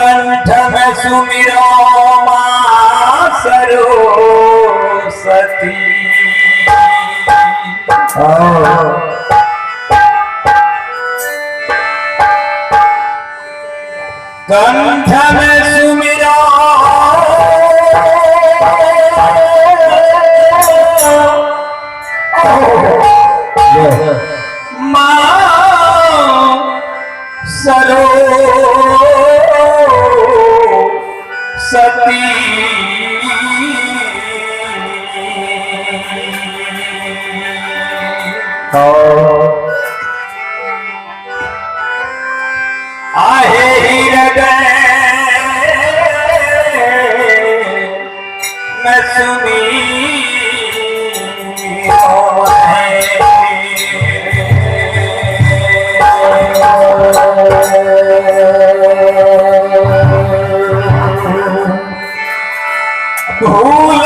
कंठ में सुमिरो मां सरो सती आहे हृदय में सुनी भूल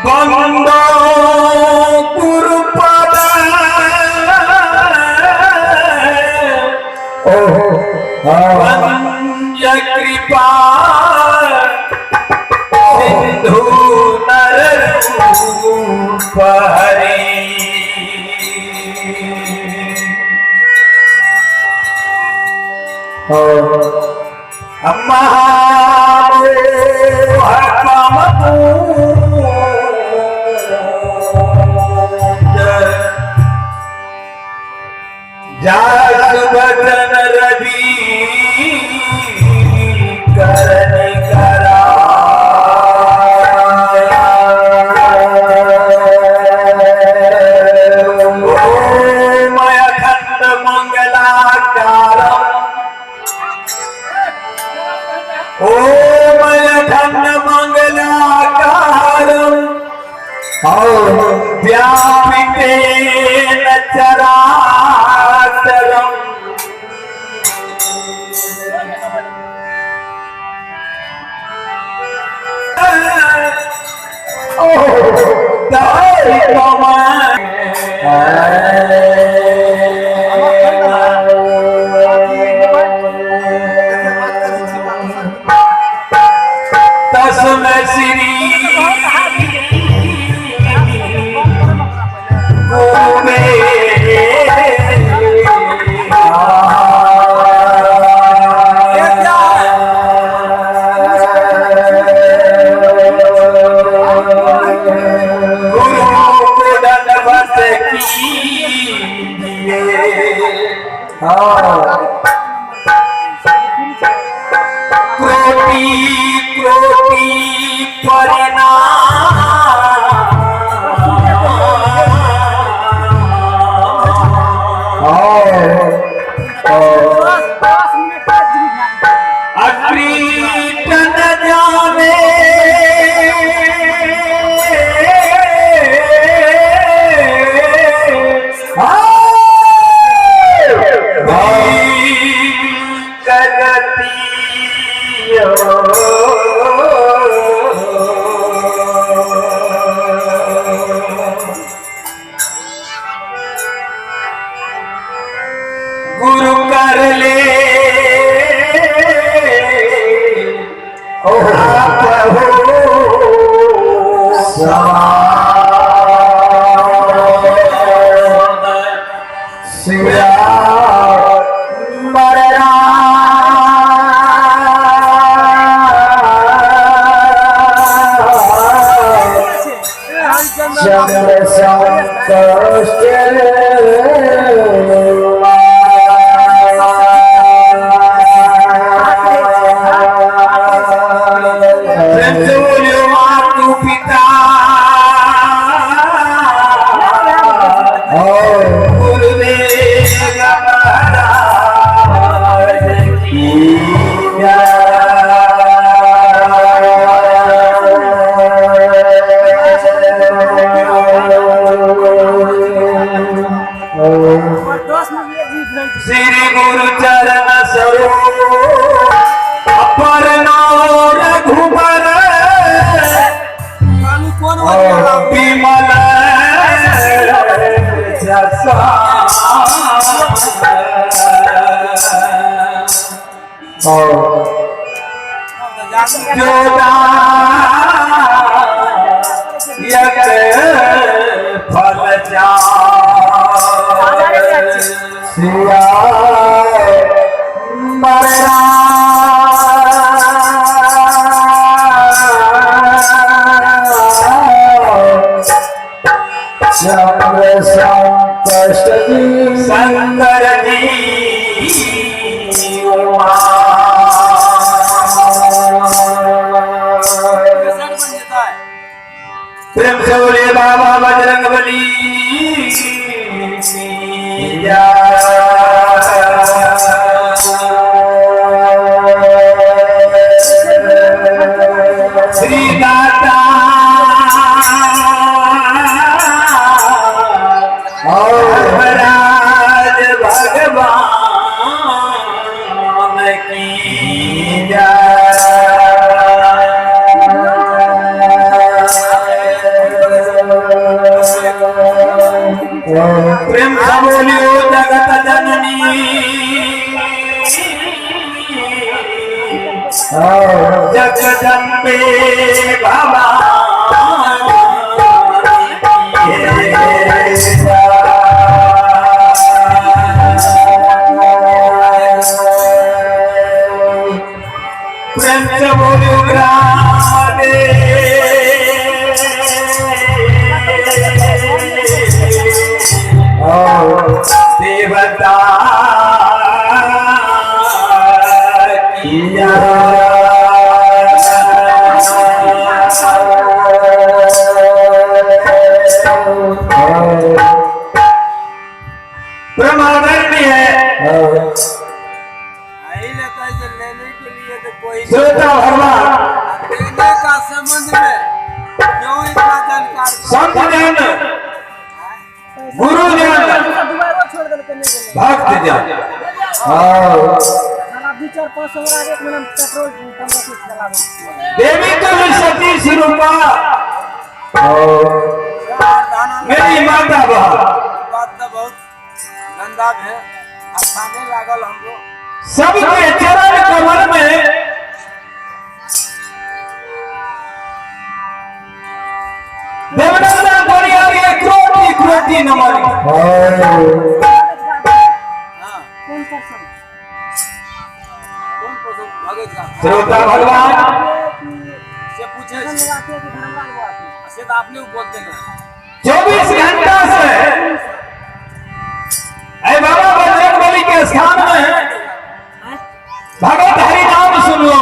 बंदों जास बदन रवि करन करा ओम अखंड मंगलाकारम ओम अखंड मंगलाकारम व्यापितेन चराचरम् तस्मै श्री कोटि कोटि अकृतन जाने गुरु कर ले श्री गुरु चरण सरोज अपर रघुबर विमल जसा जोदा यक फल जा सिया मरा चक्र संकष्ट शंकर जी प्रेम से बोले बाबा बजरंगबली श्री दाता राज भगवान की प्रेम से बोलियो जगत जननी जगदम्बे बाबा जा। देवी तुम सती स्वरूपा मेरी माता बात तो बहुत गंदा है। आसाने लागल हमको सबके चरण कमल में देवनंदा गोरिया के क्रोटी क्रोटी नमन। श्रोता भगवान से पूछे से तो आपने बोलते हैं 24 घंटा से अरे बाबा बजरंगबली के स्थान में भगवत हरि नाम सुन लो।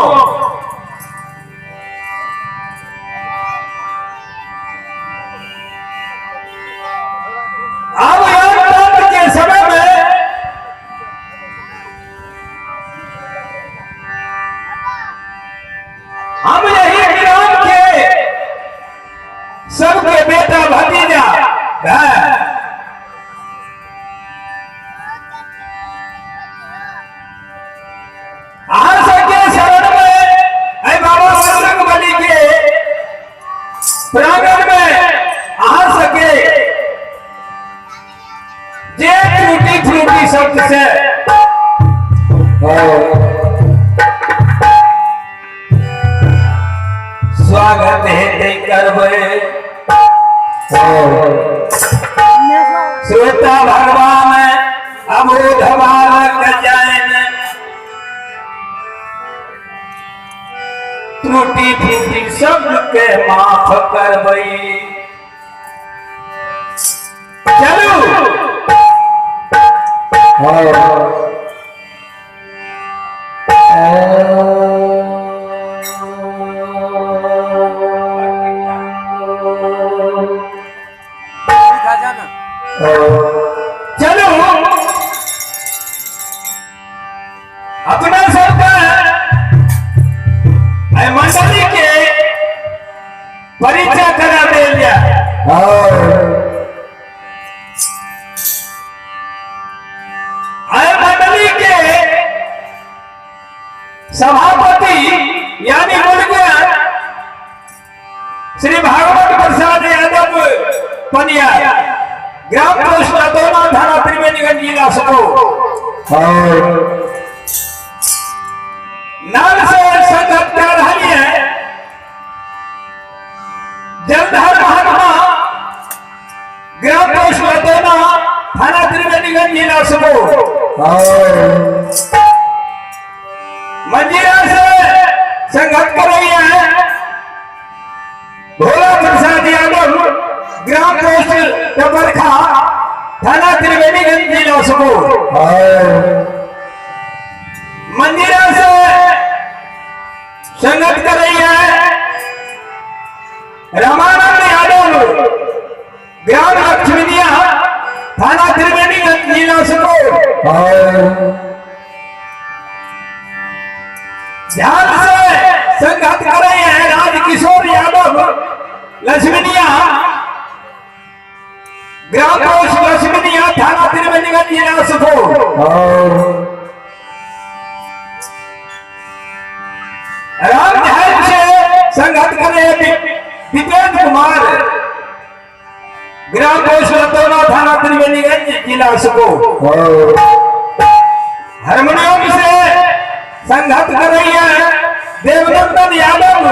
अब योग के समय में हम यही ग्राम के सबके बेटा भतीजा आ सके शरण में अरे बाबा बजरंगबली के प्रांगण में आ सके जे त्रुटि त्रुटि शब्द से स्वागत है करवे श्रोता भगवान अमोध बालक जैन त्रुटि त्रुटि शब्द के माफ करवई। चलो चलो अपना सरकार मंडली के परिचय करा दे लिया। मंडली के सभापति यानी मुर्गा श्री भागवत प्रसाद यादव पनिया ग्राम पोस्ट दोनों थाना त्रिवेणीगंज जिला सको नाम से संगत कर रही है जलधर महात्मा ग्राम पोस्ट दोनों थाना त्रिवेणीगंज जिला सको मंजिला से संगत कर रही है भोला प्रसाद यादव ग्राम पोस्ट टबरखा थाना त्रिवेणीगंज जिला सको मंजिला से संगत कर रही है रामानंद यादव ग्राम लक्ष्मीनिया थाना त्रिवेणीगंज जिला सको ध्यान से संगत कर रहे हैं राजकिशोर यादव लक्ष्मीनिया ग्राम पोस्ट लक्ष्मीनिया थाना त्रिवेणीगंज जिला सको रामधाम से संगत कर रहे दीपेंद्र कुमार ग्राम पोस्ट लतौना थाना त्रिवेणीगंज जिला सको हारमोनियम से संगत कर रही है देवनंदन यादव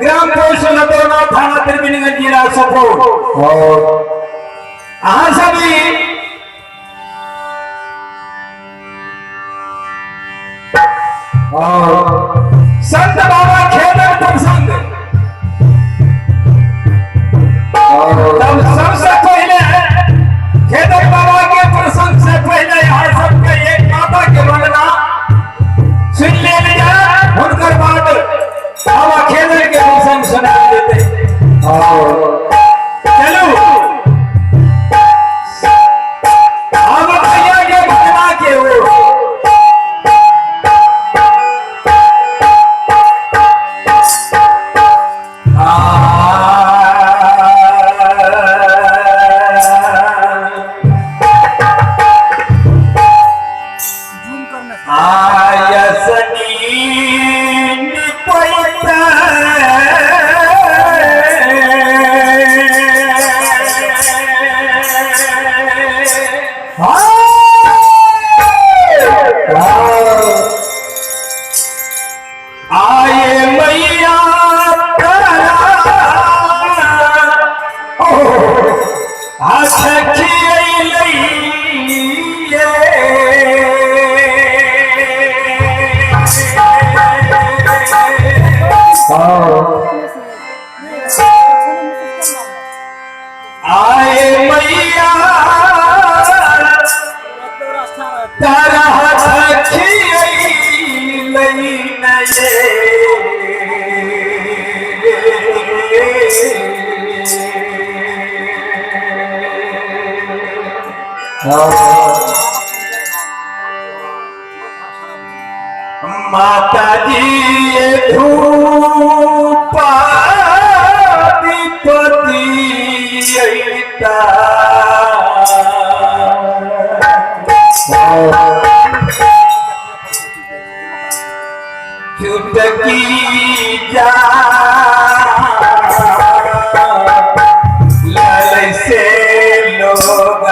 ग्राम पोस्ट लतौना थाना त्रिवेणीगंज जिला सको सभी संत बाबा खेदर प्रसंग तब सबसे पहले खेदर बाबा के प्रसंग से पहले यहाँ सबके एक माता के वंदना सुन ले लिया उनकर बाद बाबा खेदर के प्रसंग सुना देते। चलो अब भैया के वंदना के मैया तारा माता जी धूपा दीपति चुटकी जा लाल से लोग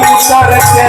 उतर के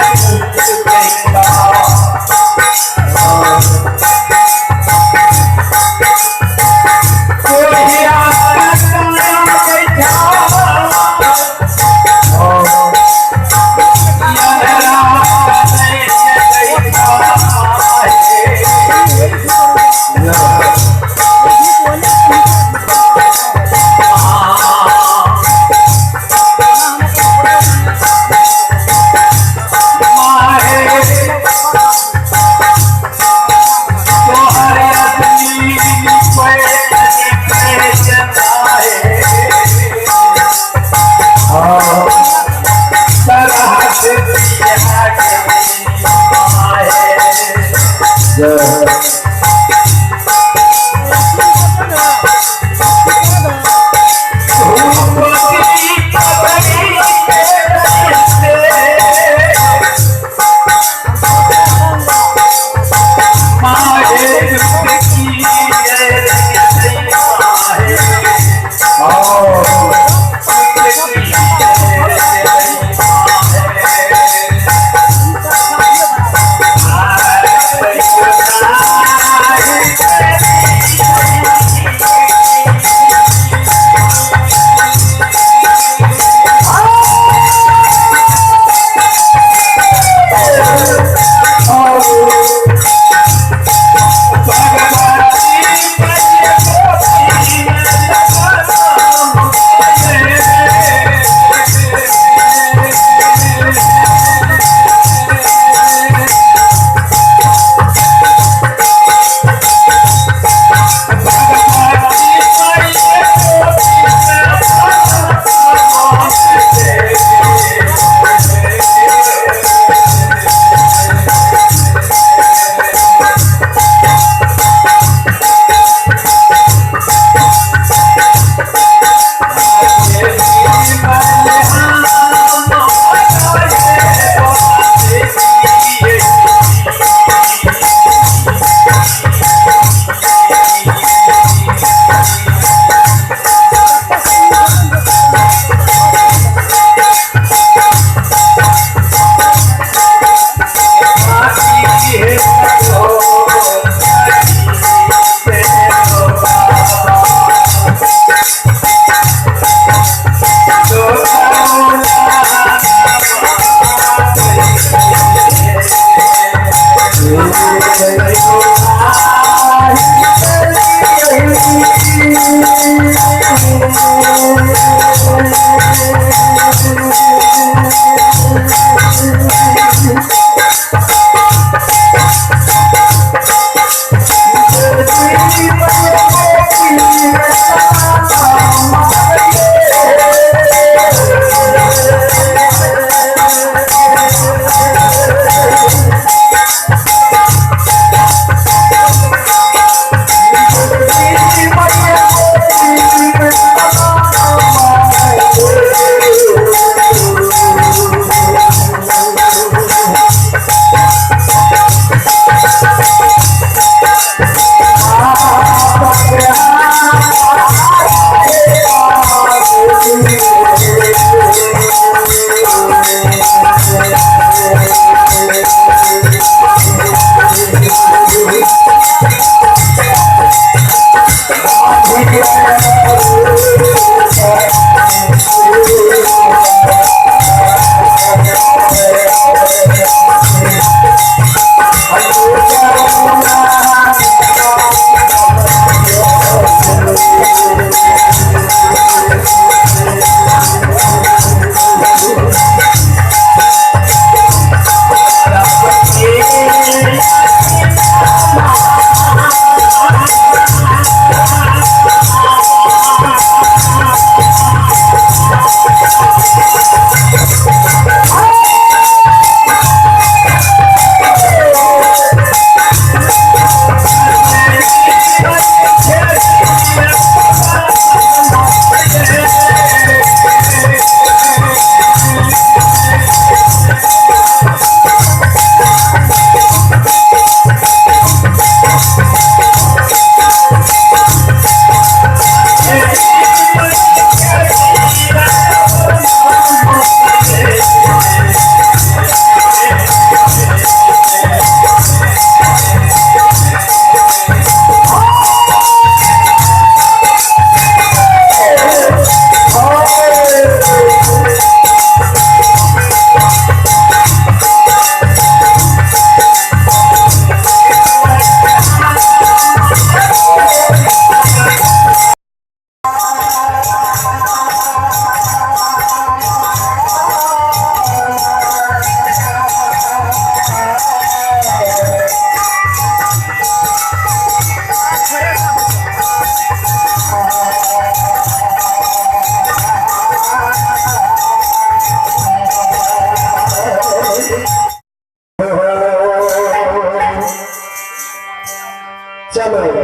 चलो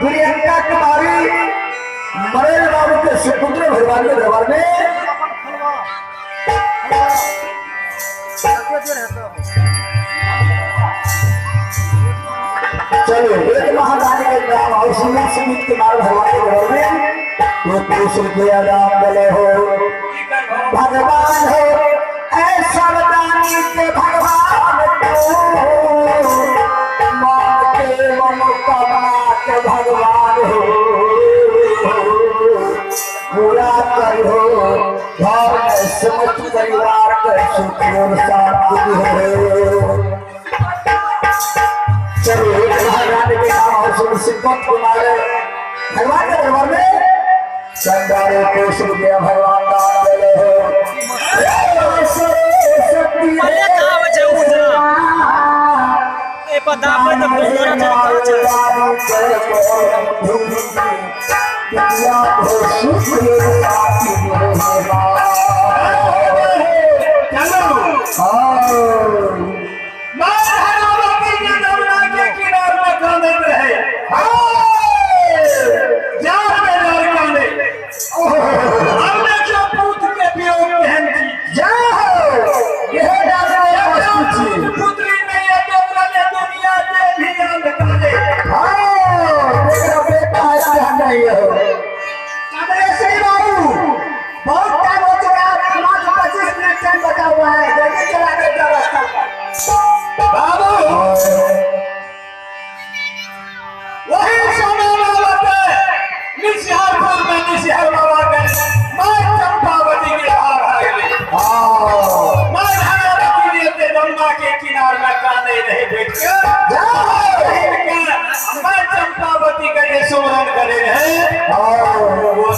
प्रियंका कुमारी मरेल बाबू के सुपुत्र भगवान के दरबार में चलो एक महारानी के नाम और सुमित कुमार भगवान के दरबार में वो कृष्ण के राम बोले हो भगवान हो ऐसा दानी के भगवान को मान के मनोकामना के भगवान हो पूरा करो घर में समस्त परिवार के सुख और शांति हो। चलो महारानी के नाम और सुमित कुमार भगवान के दरबार में चंदारे को सूर्य भगवान दान दे हो अरे कहाँ बचे उधर ए पता पे तो बोलना चलता चंपावती का ये सुमरन करे हैं और वो